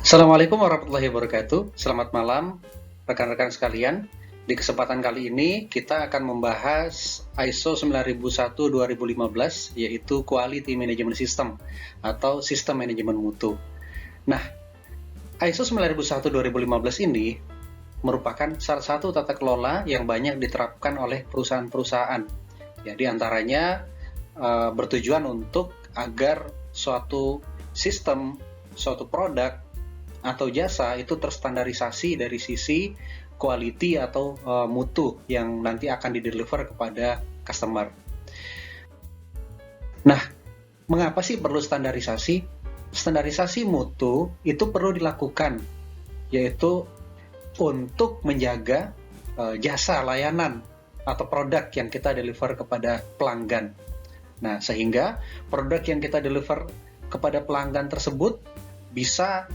Assalamualaikum warahmatullahi wabarakatuh. Selamat malam, rekan-rekan sekalian. Di kesempatan kali ini, kita akan membahas ISO 9001-2015, yaitu Quality Management System, atau Sistem Manajemen Mutu. Nah, ISO 9001-2015 ini merupakan salah satu tata kelola yang banyak diterapkan oleh perusahaan-perusahaan. Ya, di antaranya bertujuan untuk agar suatu sistem, suatu produk, atau jasa itu terstandarisasi dari sisi quality atau mutu yang nanti akan dideliver kepada customer. Nah, mengapa sih perlu standarisasi? Standarisasi mutu itu perlu dilakukan, yaitu untuk menjaga jasa layanan atau produk yang kita deliver kepada pelanggan. Nah, sehingga produk yang kita deliver kepada pelanggan tersebut bisa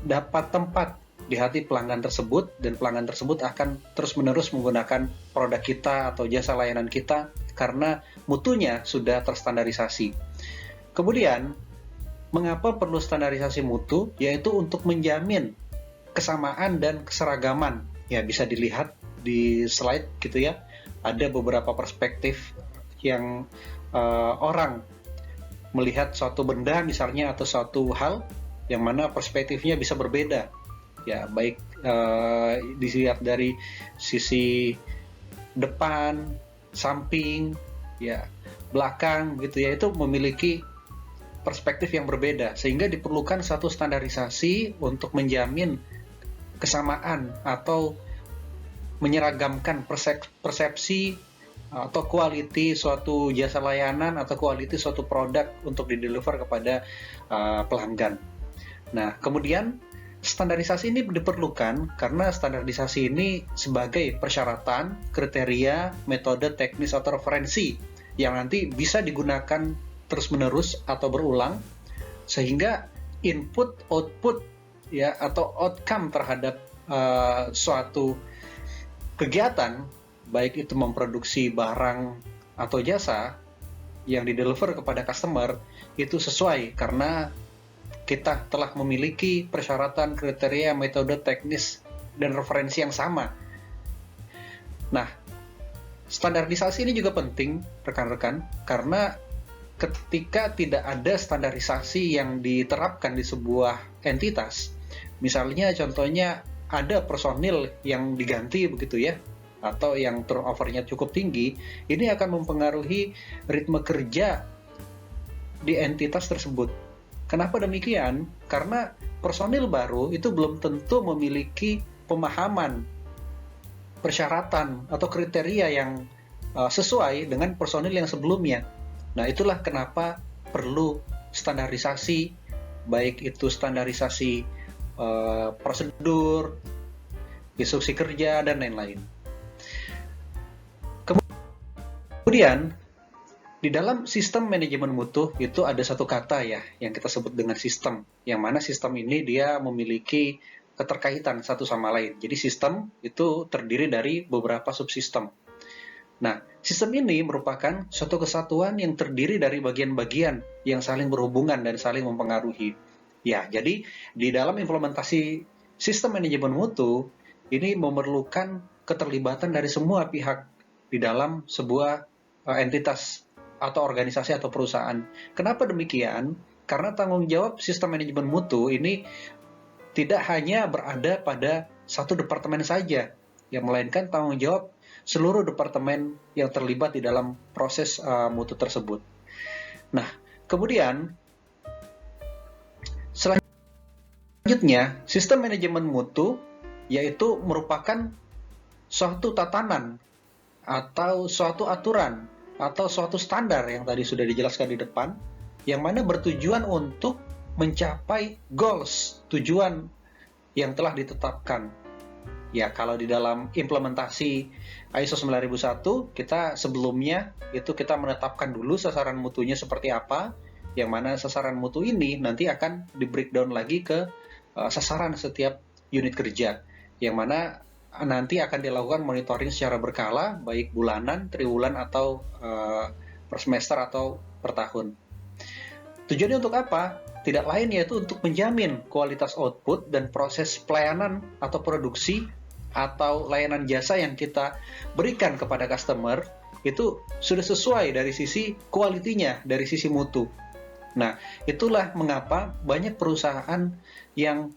dapat tempat di hati pelanggan tersebut, dan pelanggan tersebut akan terus-menerus menggunakan produk kita atau jasa layanan kita karena mutunya sudah terstandarisasi. Kemudian, mengapa perlu standarisasi mutu? Yaitu untuk menjamin kesamaan dan keseragaman. Ya, bisa dilihat di slide gitu ya. Ada beberapa perspektif yang orang melihat suatu benda misalnya atau suatu hal yang mana perspektifnya bisa berbeda, ya, baik dilihat dari sisi depan, samping, ya, belakang gitu ya, itu memiliki perspektif yang berbeda, sehingga diperlukan satu standarisasi untuk menjamin kesamaan atau menyeragamkan persepsi atau quality suatu jasa layanan atau quality suatu produk untuk dideliver kepada pelanggan. Nah, kemudian standarisasi ini diperlukan karena standarisasi ini sebagai persyaratan, kriteria, metode, teknis, atau referensi yang nanti bisa digunakan terus-menerus atau berulang, sehingga input, output, ya, atau outcome terhadap suatu kegiatan, baik itu memproduksi barang atau jasa yang dideliver kepada customer, itu sesuai karena kita telah memiliki persyaratan, kriteria, metode, teknis, dan referensi yang sama. Nah, standarisasi ini juga penting, rekan-rekan, karena ketika tidak ada standarisasi yang diterapkan di sebuah entitas, misalnya contohnya ada personil yang diganti begitu ya, atau yang turnover-nya cukup tinggi, ini akan mempengaruhi ritme kerja di entitas tersebut. Kenapa demikian? Karena personil baru itu belum tentu memiliki pemahaman, persyaratan, atau kriteria yang sesuai dengan personil yang sebelumnya. Nah, itulah kenapa perlu standarisasi, baik itu standarisasi prosedur, instruksi kerja, dan lain-lain. Kemudian, di dalam sistem manajemen mutu itu ada satu kata ya yang kita sebut dengan sistem, yang mana sistem ini dia memiliki keterkaitan satu sama lain. Jadi sistem itu terdiri dari beberapa subsistem. Nah, sistem ini merupakan suatu kesatuan yang terdiri dari bagian-bagian yang saling berhubungan dan saling mempengaruhi. Ya, jadi di dalam implementasi sistem manajemen mutu ini memerlukan keterlibatan dari semua pihak di dalam sebuah entitas atau organisasi atau perusahaan. Kenapa demikian? Karena tanggung jawab sistem manajemen mutu ini tidak hanya berada pada satu departemen saja, yang melainkan tanggung jawab seluruh departemen yang terlibat di dalam proses mutu tersebut. Nah, kemudian selanjutnya, sistem manajemen mutu yaitu merupakan suatu tatanan atau suatu aturan atau suatu standar yang tadi sudah dijelaskan di depan, yang mana bertujuan untuk mencapai goals, tujuan yang telah ditetapkan. Ya, kalau di dalam implementasi ISO 9001, kita sebelumnya itu kita menetapkan dulu sasaran mutunya seperti apa, yang mana sasaran mutu ini nanti akan di breakdown lagi ke sasaran setiap unit kerja, yang mana nanti akan dilakukan monitoring secara berkala, baik bulanan, triwulan, atau per semester atau per tahun. Tujuannya untuk apa? tidak lain yaitu untuk menjamin kualitas output dan proses pelayanan atau produksi atau layanan jasa yang kita berikan kepada customer itu sudah sesuai dari sisi kualitinya, dari sisi mutu. Nah, itulah mengapa banyak perusahaan yang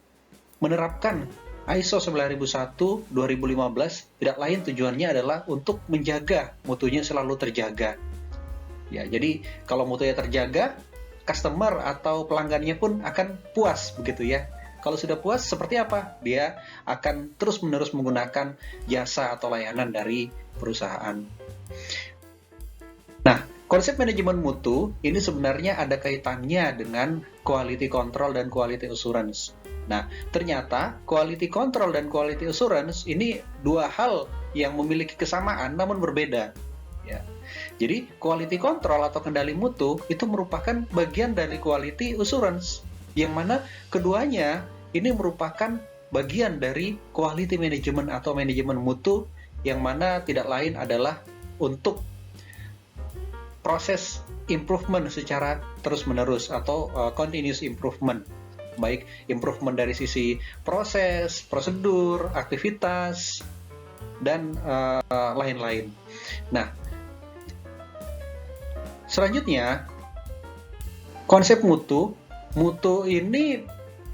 menerapkan ISO 9001 2015 tidak lain tujuannya adalah untuk menjaga mutunya selalu terjaga. Ya, jadi kalau mutunya terjaga, customer atau pelanggannya pun akan puas begitu ya. Kalau sudah puas seperti apa? Dia akan terus-menerus menggunakan jasa atau layanan dari perusahaan. Nah, konsep manajemen mutu ini sebenarnya ada kaitannya dengan quality control dan quality assurance. Nah, ternyata quality control dan quality assurance ini dua hal yang memiliki kesamaan namun berbeda. Ya. Jadi, quality control atau kendali mutu itu merupakan bagian dari quality assurance, yang mana keduanya ini merupakan bagian dari quality management atau manajemen mutu, yang mana tidak lain adalah untuk proses improvement secara terus-menerus atau continuous improvement. Baik improvement dari sisi proses, prosedur, aktivitas, dan lain-lain. Nah, selanjutnya konsep mutu ini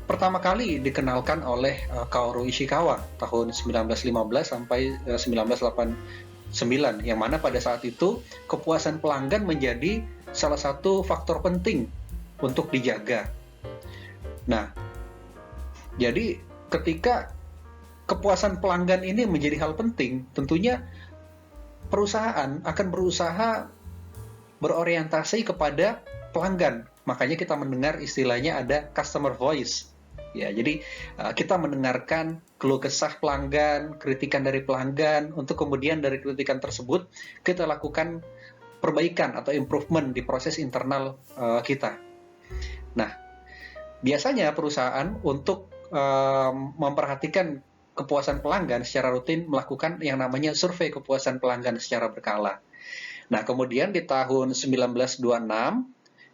pertama kali dikenalkan oleh Kaoru Ishikawa tahun 1915 sampai 1989, yang mana pada saat itu kepuasan pelanggan menjadi salah satu faktor penting untuk dijaga. Nah, jadi ketika kepuasan pelanggan ini menjadi hal penting, tentunya perusahaan akan berusaha berorientasi kepada pelanggan. Makanya kita mendengar istilahnya ada customer voice. Ya, jadi kita mendengarkan keluh kesah pelanggan, kritikan dari pelanggan, untuk kemudian dari kritikan tersebut kita lakukan perbaikan atau improvement di proses internal kita. Nah, biasanya perusahaan untuk memperhatikan kepuasan pelanggan secara rutin melakukan yang namanya survei kepuasan pelanggan secara berkala. Nah, kemudian di tahun 1926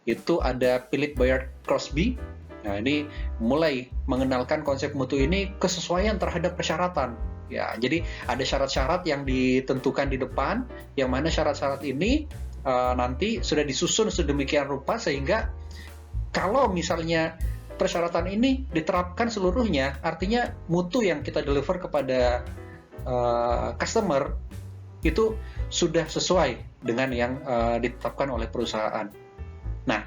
itu ada Philip Bayard Crosby. Nah, ini mulai mengenalkan konsep mutu ini kesesuaian terhadap persyaratan. Ya, jadi ada syarat-syarat yang ditentukan di depan, yang mana syarat-syarat ini nanti sudah disusun sedemikian rupa sehingga kalau misalnya persyaratan ini diterapkan seluruhnya, artinya mutu yang kita deliver kepada customer itu sudah sesuai dengan yang ditetapkan oleh perusahaan. Nah,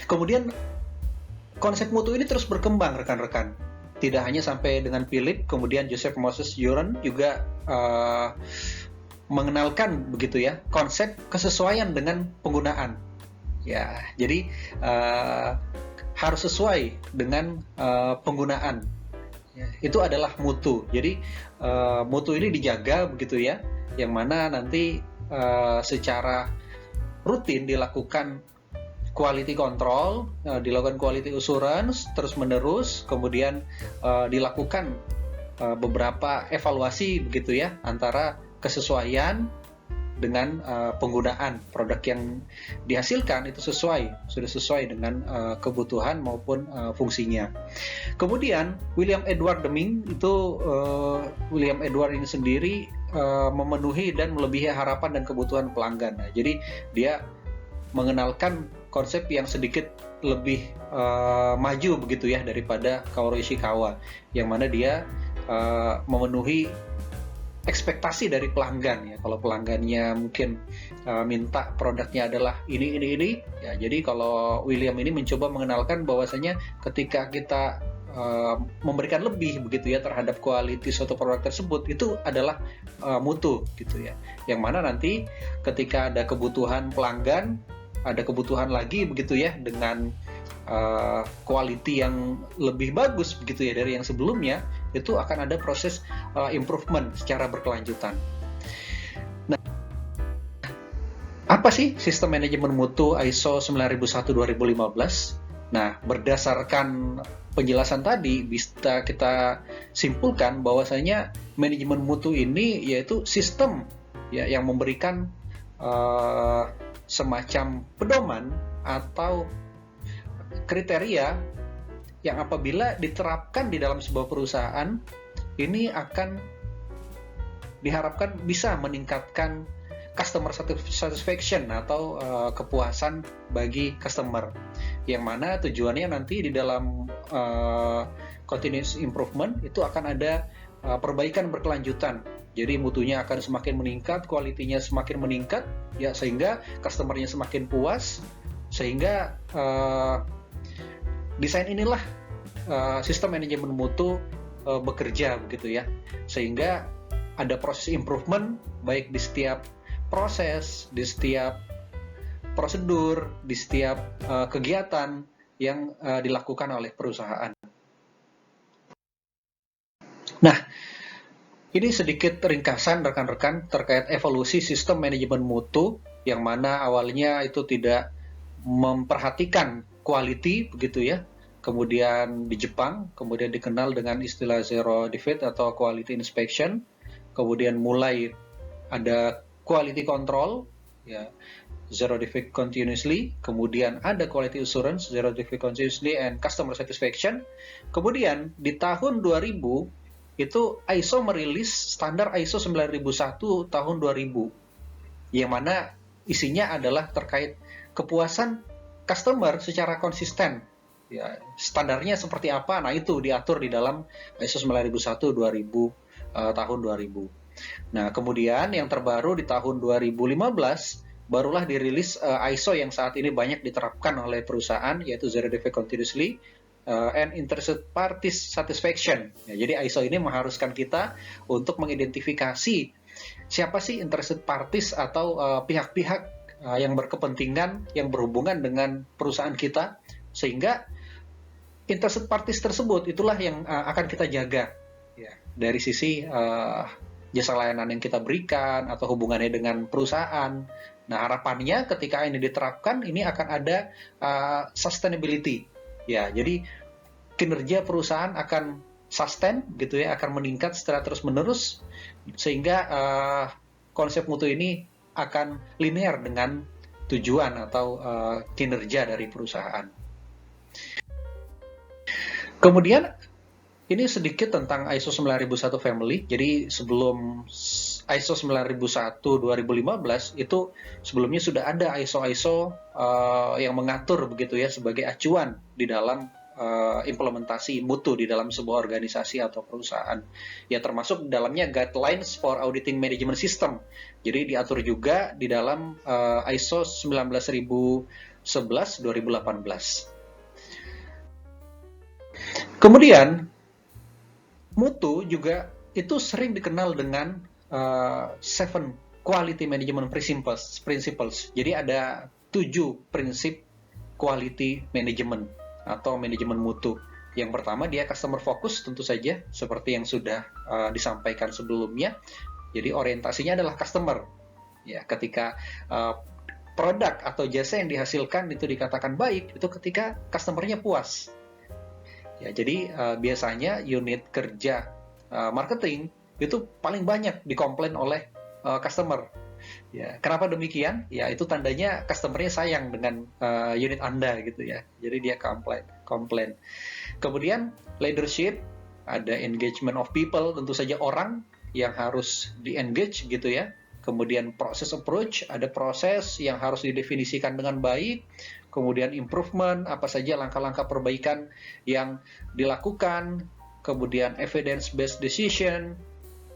kemudian konsep mutu ini terus berkembang, rekan-rekan. Tidak hanya sampai dengan Philip, kemudian Joseph Moses Juran juga mengenalkan begitu ya konsep kesesuaian dengan penggunaan. Ya, jadi harus sesuai dengan penggunaan. Ya, itu adalah mutu. Jadi mutu ini dijaga begitu ya, yang mana nanti secara rutin dilakukan quality control, dilakukan quality assurance terus-menerus, kemudian dilakukan beberapa evaluasi begitu ya antara kesesuaian dengan penggunaan produk yang dihasilkan itu sudah sesuai dengan kebutuhan maupun fungsinya. Kemudian William Edward Deming itu William Edward ini sendiri memenuhi dan melebihi harapan dan kebutuhan pelanggan. Nah, jadi dia mengenalkan konsep yang sedikit lebih maju begitu ya daripada Kaoru Ishikawa, yang mana dia memenuhi ekspektasi dari pelanggan ya. Kalau pelanggannya mungkin minta produknya adalah ini ya, jadi kalau William ini mencoba mengenalkan bahwasanya ketika kita memberikan lebih begitu ya terhadap kualitas suatu produk tersebut, itu adalah mutu gitu ya, yang mana nanti ketika ada kebutuhan pelanggan, ada kebutuhan lagi begitu ya dengan quality yang lebih bagus begitu ya dari yang sebelumnya, itu akan ada proses improvement secara berkelanjutan. Nah, apa sih sistem manajemen mutu ISO 9001-2015? Nah, berdasarkan penjelasan tadi bisa kita simpulkan bahwasanya manajemen mutu ini yaitu sistem ya yang memberikan semacam pedoman atau kriteria yang apabila diterapkan di dalam sebuah perusahaan, ini akan diharapkan bisa meningkatkan customer satisfaction atau kepuasan bagi customer, yang mana tujuannya nanti di dalam continuous improvement itu akan ada perbaikan berkelanjutan. Jadi mutunya akan semakin meningkat, kualitinya semakin meningkat, ya, sehingga customernya semakin puas, sehingga desain inilah sistem manajemen mutu bekerja begitu ya, sehingga ada proses improvement baik di setiap proses, di setiap prosedur, di setiap kegiatan yang dilakukan oleh perusahaan. Nah, ini sedikit ringkasan rekan-rekan terkait evolusi sistem manajemen mutu, yang mana awalnya itu tidak memperhatikan quality begitu ya. Kemudian di Jepang, kemudian dikenal dengan istilah zero defect atau quality inspection. Kemudian mulai ada quality control, ya, zero defect continuously. Kemudian ada quality assurance, zero defect continuously, and customer satisfaction. Kemudian di tahun 2000 itu ISO merilis standar ISO 9001 tahun 2000, yang mana isinya adalah terkait kepuasan customer secara konsisten. Ya, standarnya seperti apa? Nah, itu diatur di dalam ISO 9001 2000 tahun 2000. Nah, kemudian yang terbaru di tahun 2015 barulah dirilis ISO yang saat ini banyak diterapkan oleh perusahaan, yaitu Zero Defect Continuously and Interested Parties Satisfaction. Ya, jadi ISO ini mengharuskan kita untuk mengidentifikasi siapa sih interested parties atau pihak-pihak yang berkepentingan, yang berhubungan dengan perusahaan kita, sehingga interested parties tersebut itulah yang akan kita jaga, ya, dari sisi jasa layanan yang kita berikan atau hubungannya dengan perusahaan. Nah, harapannya ketika ini diterapkan, ini akan ada sustainability. Ya, jadi kinerja perusahaan akan sustain gitu ya, akan meningkat secara terus-menerus, sehingga konsep mutu ini akan linear dengan tujuan atau kinerja dari perusahaan. Kemudian ini sedikit tentang ISO 9001 family. Jadi sebelum ISO 9001 2015 itu sebelumnya sudah ada ISO yang mengatur begitu ya sebagai acuan di dalam implementasi mutu di dalam sebuah organisasi atau perusahaan. Ya, termasuk dalamnya guidelines for auditing management system. Jadi diatur juga di dalam ISO 19011 2018. Kemudian mutu juga itu sering dikenal dengan seven quality management principles. Jadi ada 7 prinsip quality management atau manajemen mutu. Yang pertama, dia customer focus, tentu saja seperti yang sudah disampaikan sebelumnya. Jadi orientasinya adalah customer. Ya, ketika produk atau jasa yang dihasilkan itu dikatakan baik, itu ketika customernya puas. Ya, jadi biasanya unit kerja marketing itu paling banyak dikomplain oleh customer. Ya, kenapa demikian? Ya, itu tandanya customernya sayang dengan unit Anda gitu ya. Jadi dia komplain. Kemudian leadership, ada engagement of people, tentu saja orang yang harus di-engage gitu ya. Kemudian proses approach, ada proses yang harus didefinisikan dengan baik. Kemudian improvement, apa saja langkah-langkah perbaikan yang dilakukan. Kemudian evidence-based decision.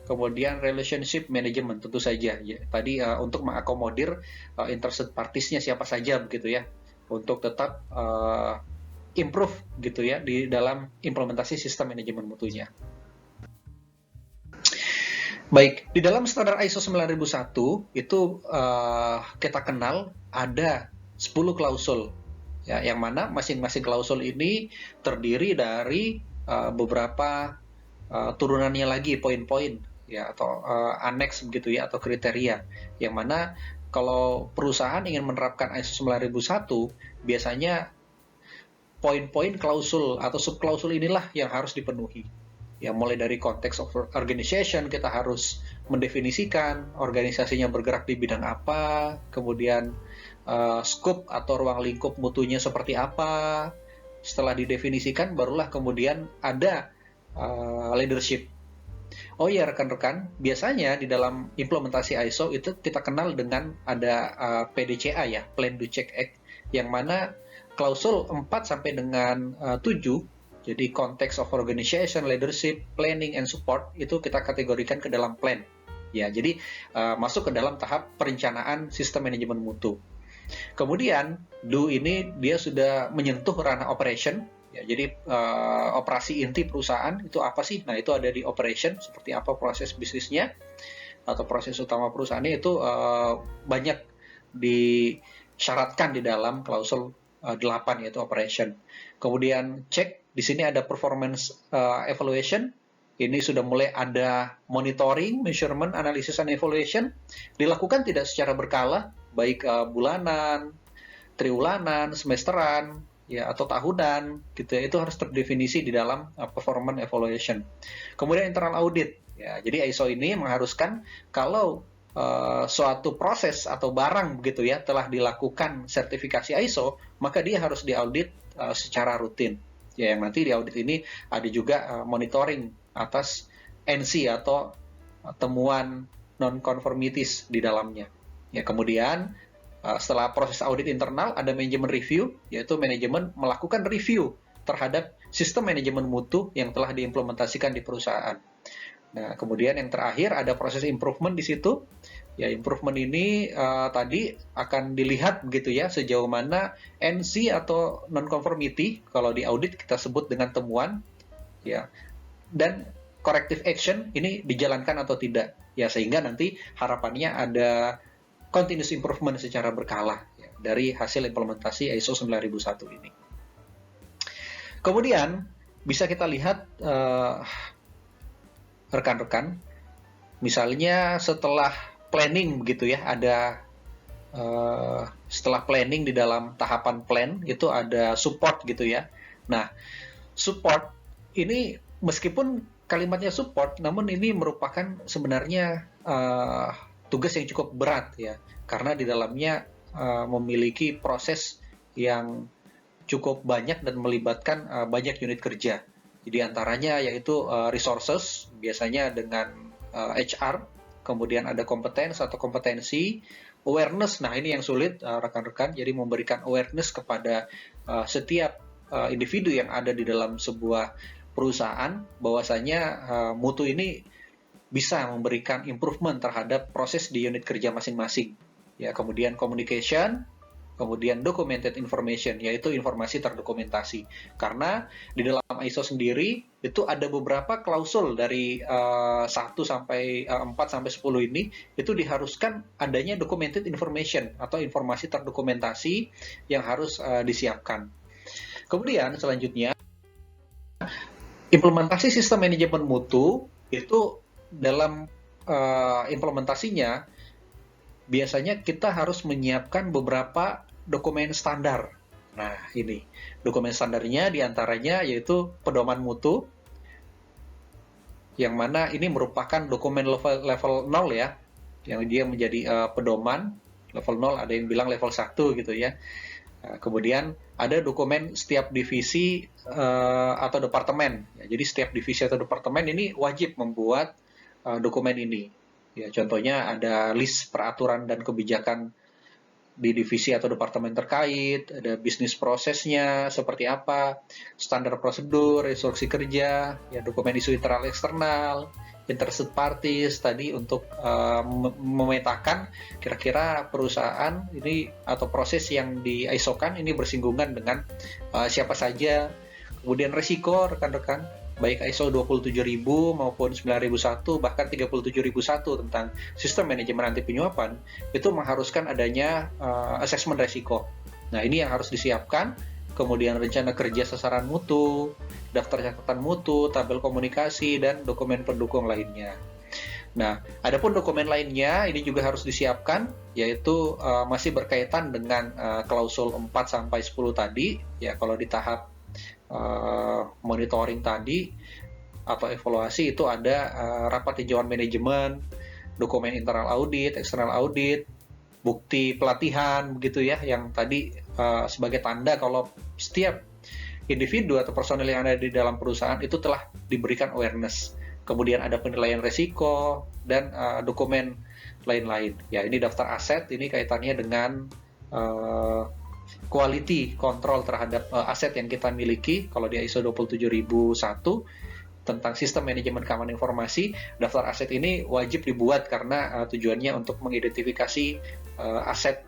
Kemudian relationship management, tentu saja ya. Tadi untuk mengakomodir interested parties-nya siapa saja begitu ya. Untuk tetap improve gitu ya di dalam implementasi sistem manajemen mutunya. Baik, di dalam standar ISO 9001 itu kita kenal ada 10 klausul, ya, yang mana masing-masing klausul ini terdiri dari beberapa turunannya lagi, poin-poin, ya, atau aneks begitu ya, atau kriteria, yang mana kalau perusahaan ingin menerapkan ISO 9001, biasanya poin-poin klausul atau subklausul inilah yang harus dipenuhi. Ya, mulai dari konteks of organization, kita harus mendefinisikan organisasinya bergerak di bidang apa, kemudian scope atau ruang lingkup mutunya seperti apa, Setelah didefinisikan, barulah kemudian ada leadership. Oh ya rekan-rekan, biasanya di dalam implementasi ISO itu kita kenal dengan ada PDCA ya, Plan Do Check Act, yang mana klausul 4 sampai dengan 7, jadi Context of Organization, Leadership, Planning, and Support, itu kita kategorikan ke dalam plan. Ya, jadi masuk ke dalam tahap perencanaan sistem manajemen mutu. Kemudian, Do ini dia sudah menyentuh ranah operation. Ya, jadi operasi inti perusahaan itu apa sih? Nah, itu ada di operation, seperti apa proses bisnisnya atau proses utama perusahaannya itu banyak disyaratkan di dalam klausul 8 yaitu operation. Kemudian cek, di sini ada performance evaluation. Ini sudah mulai ada monitoring, measurement, analysis, and evaluation. Dilakukan tidak secara berkala, baik bulanan, triwulanan, semesteran, ya atau tahunan, gitu ya. Itu harus terdefinisi di dalam performance evaluation. Kemudian internal audit. Ya, jadi ISO ini mengharuskan kalau suatu proses atau barang begitu ya telah dilakukan sertifikasi ISO, maka dia harus diaudit secara rutin. Ya, yang nanti di audit ini ada juga monitoring atas NC atau temuan non-conformities di dalamnya. Ya, kemudian setelah proses audit internal ada manajemen review, yaitu manajemen melakukan review terhadap sistem manajemen mutu yang telah diimplementasikan di perusahaan. Nah, kemudian yang terakhir ada proses improvement di situ. Ya, improvement ini tadi akan dilihat begitu ya sejauh mana NC atau non-conformity, kalau di audit kita sebut dengan temuan, ya, dan corrective action ini dijalankan atau tidak. Ya, sehingga nanti harapannya ada continuous improvement secara berkala ya, dari hasil implementasi ISO 9001 ini. Kemudian bisa kita lihat rekan-rekan, misalnya setelah planning begitu ya, ada setelah planning di dalam tahapan plan itu ada support gitu ya. Nah, support ini meskipun kalimatnya support, namun ini merupakan sebenarnya tugas yang cukup berat ya, karena di dalamnya memiliki proses yang cukup banyak dan melibatkan banyak unit kerja. Jadi antaranya yaitu resources, biasanya dengan HR, kemudian ada kompetensi atau kompetensi, awareness. Nah, ini yang sulit rekan-rekan, jadi memberikan awareness kepada setiap individu yang ada di dalam sebuah perusahaan bahwasanya mutu ini bisa memberikan improvement terhadap proses di unit kerja masing-masing. Ya, kemudian communication, kemudian documented information, yaitu informasi terdokumentasi. Karena di dalam ISO sendiri itu ada beberapa klausul dari 1 sampai 4 sampai 10 ini itu diharuskan adanya documented information atau informasi terdokumentasi yang harus disiapkan. Kemudian selanjutnya implementasi sistem manajemen mutu itu dalam implementasinya biasanya kita harus menyiapkan beberapa dokumen standar. Nah, ini dokumen standarnya diantaranya yaitu pedoman mutu, yang mana ini merupakan dokumen level 0 ya, yang dia menjadi pedoman level 0, ada yang bilang level 1 gitu ya. Kemudian ada dokumen setiap divisi atau departemen. Ya, jadi setiap divisi atau departemen ini wajib membuat dokumen ini. Ya, contohnya ada list peraturan dan kebijakan di divisi atau departemen terkait, ada bisnis prosesnya seperti apa, standar prosedur, instruksi kerja, ya dokumen isu internal eksternal, interested parties tadi untuk memetakan kira-kira perusahaan ini atau proses yang di ISO-kan ini bersinggungan dengan siapa saja. Kemudian risiko rekan-rekan, baik ISO 27000 maupun 9001 bahkan 37001 tentang sistem manajemen anti penyuapan itu mengharuskan adanya asesmen risiko. Nah, ini yang harus disiapkan. Kemudian rencana kerja sasaran mutu, daftar catatan mutu, tabel komunikasi, dan dokumen pendukung lainnya. Nah, adapun dokumen lainnya ini juga harus disiapkan, yaitu masih berkaitan dengan klausul 4 sampai 10 tadi. Ya, kalau di tahap monitoring tadi atau evaluasi itu ada rapat tinjauan manajemen, dokumen internal audit, eksternal audit, bukti pelatihan begitu ya, yang tadi sebagai tanda kalau setiap individu atau personil yang ada di dalam perusahaan itu telah diberikan awareness. Kemudian ada penilaian resiko dan dokumen lain-lain. Ya, ini daftar aset, ini kaitannya dengan quality control terhadap aset yang kita miliki. Kalau di ISO 27001 tentang sistem manajemen keamanan informasi, daftar aset ini wajib dibuat karena tujuannya untuk mengidentifikasi aset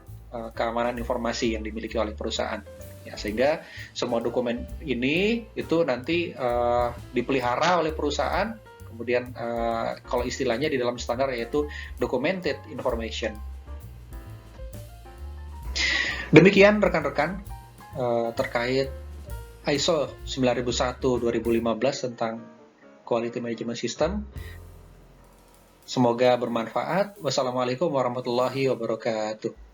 keamanan informasi yang dimiliki oleh perusahaan. Ya, sehingga semua dokumen ini itu nanti dipelihara oleh perusahaan, kemudian kalau istilahnya di dalam standar yaitu documented information. Demikian rekan-rekan terkait ISO 9001-2015 tentang Quality Management System. Semoga bermanfaat. Wassalamualaikum warahmatullahi wabarakatuh.